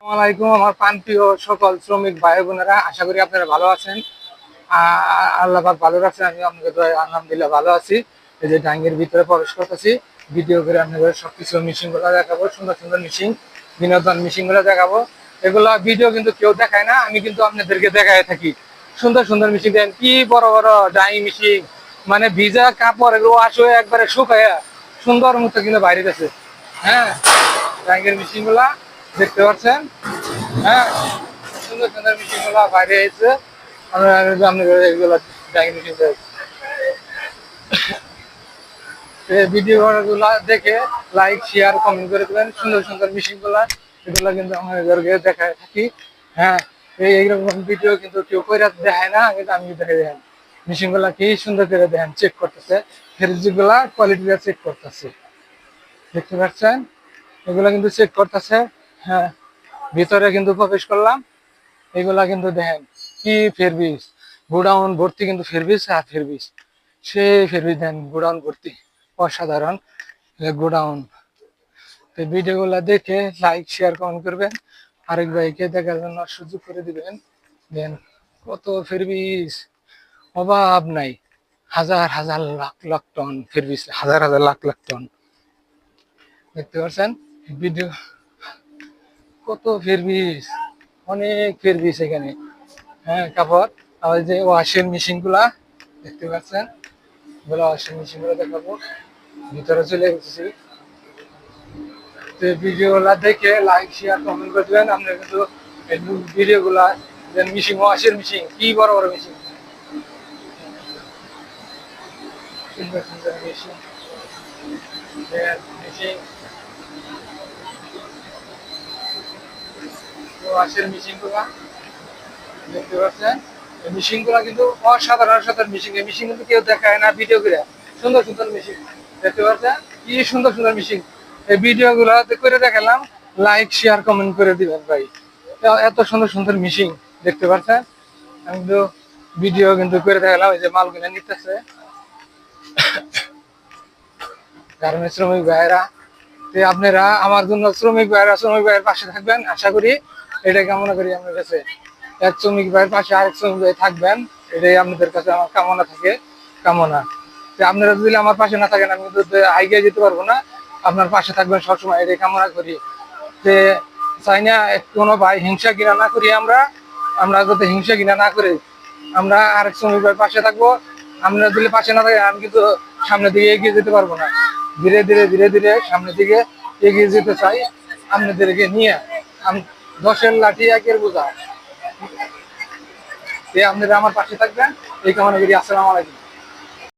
আসসালামাইকুম আমার প্রাণপ্রিয় সকল শ্রমিক ভাই বোনেরা, আশা করি আপনারা ভালো আছেন। আল্লাহ পাক ভালো রাখছেন, আমি আপনাদের দয়ায় আলহামদুলিল্লাহ ভালো আছি। এই যে ডাঙ্গের ভিতরে প্রবেশ করতেছি, ভিডিও করে আপনাদের সবকিছু মিশিং গুলো দেখাবো, সুন্দর সুন্দর মিশিং, বিনোদন মিশিং গুলো দেখাবো। এগুলা ভিডিও কিন্তু কেউ দেখায় না, আমি কিন্তু আপনাদেরকে দেখায় থাকি। সুন্দর সুন্দর মিশিং দেন, কি বড় বড় ডাই মিশিং, মানে ভিজা কাপড় এগুলো আসলে একবারে শুকাইয়া সুন্দর মতো কিন্তু বাইরে গেছে। হ্যাঁ, ডাঙ্গের মিশিং গুলা দেখতে পাচ্ছেন। হ্যাঁ, সুন্দর সুন্দর মিশিং গুলা বাইরে এসে এগুলো ভিডিও গুলা দেখে লাইক শেয়ার কমেন্ট করে দেবেন। সুন্দর সুন্দর মিশিং গুলা এগুলো কিন্তু আমাদেরকে দেখায় থাকি। হ্যাঁ, এইরকম ভিডিও কিন্তু কেউ করে দেখায় না, কিন্তু আমি দেখে দেখেন মিশিং গুলা কি সুন্দর করে দেখেন, চেক করতেছে ফেরিজি গুলা কোয়ালিটিটা চেক করতেছে, দেখতে পাচ্ছেন এগুলা কিন্তু চেক করতেছে। হ্যাঁ, ভিতরে কিন্তু প্রবেশ করলাম, এগুলা কিন্তু দেখেন কি ফেরবিস, গোডাউন ভর্তি কিন্তু ফেরবিস আর ফেরবিস, সেই ফেরবিস দেন গোডাউন ভর্তি, অসাধারণ গোডাউন। তো ভিডিও গুলা দেখে লাইক শেয়ার কমেন্ট করবেন, আরেক ভাইকে দেখার জন্য সুযোগ করে দিবেন। দেন কত ফেরবিস, অভাব নাই, হাজার হাজার লাখ লাখ টন ফেরবিস, হাজার হাজার লাখ লাখ টন, দেখতে পাচ্ছেন ভিডিও কত ফেরবিস, অনেক ফেরবিস এখানে। হ্যাঁ, কাপড় আর যে ওয়াশিং মেশিন গুলা দেখতে পাচ্ছেন, এগুলো ওয়াশিং মেশিন গুলো দেখাবো, ভিতরে চলে গেছি। তো ভিডিও গুলা দেখে লাইক শেয়ার কমেন্ট করে দেবেন। আপনার কিন্তু ভিডিও গুলা মিশিং, ওয়াশিং মেশিন কি বড় বড় মেশিন, সুন্দর সুন্দর মেশিন, মেশিন ওয়াশিং মেশিন গুলা দেখতে পাচ্ছেন। মেশিন গুলা কিন্তু অসাধারণ অসাধারণ মেশিন, এই মেশিন কিন্তু কেউ দেখায় না ভিডিও করে। সুন্দর সুন্দর মেশিন দেখতে পাচ্ছেন, কি সুন্দর সুন্দর মেশিন। এই ভিডিও গুলা করে দেখালাম, লাইক শেয়ার কমেন্ট করে দিবেন ভাই। এত সুন্দর সুন্দর মেশিন দেখতে পাচ্ছেন, আমি কিন্তু ভিডিও কিন্তু করে দেখালাম। এই যে মালগুলো নিতেছে গার্মেন্টস শ্রমিক ভাইয়েরা। তো আপনারা আমার জন্য শ্রমিক ভাইয়ের পাশে থাকবেন, আশা করি, এটাই কামনা করি আপনার কাছে। এক শ্রমিক ভাইয়ের পাশে আরেক শ্রমিক ভাই থাকবেন, এটাই আপনাদের কাছে আমার কামনা থাকে, কামনা। আপনারা যদি আমার পাশে না থাকেন, আমি কিন্তু এগিয়ে যেতে পারবো না। আপনার পাশে থাকবেন সবসময়, এটাই কামনা করি। যে চাই না কোনো ভাই হিংসা কিনা না করি, আমরা আমরা যাতে হিংসা কিনা না করি, আমরা আরেক শ্রমিক ভাইয়ের পাশে থাকবো। আপনারা যদি পাশে না থাকেন, আমি কিন্তু সামনের দিকে এগিয়ে যেতে পারবো না। ধীরে ধীরে ধীরে ধীরে সামনের দিকে এগিয়ে যেতে চাই আপনাদেরকে নিয়ে। দশের লাঠি একের বোঝা, আপনারা আমার পাশে থাকবেন, এই কামনা করি। আসসালামু আলাইকুম।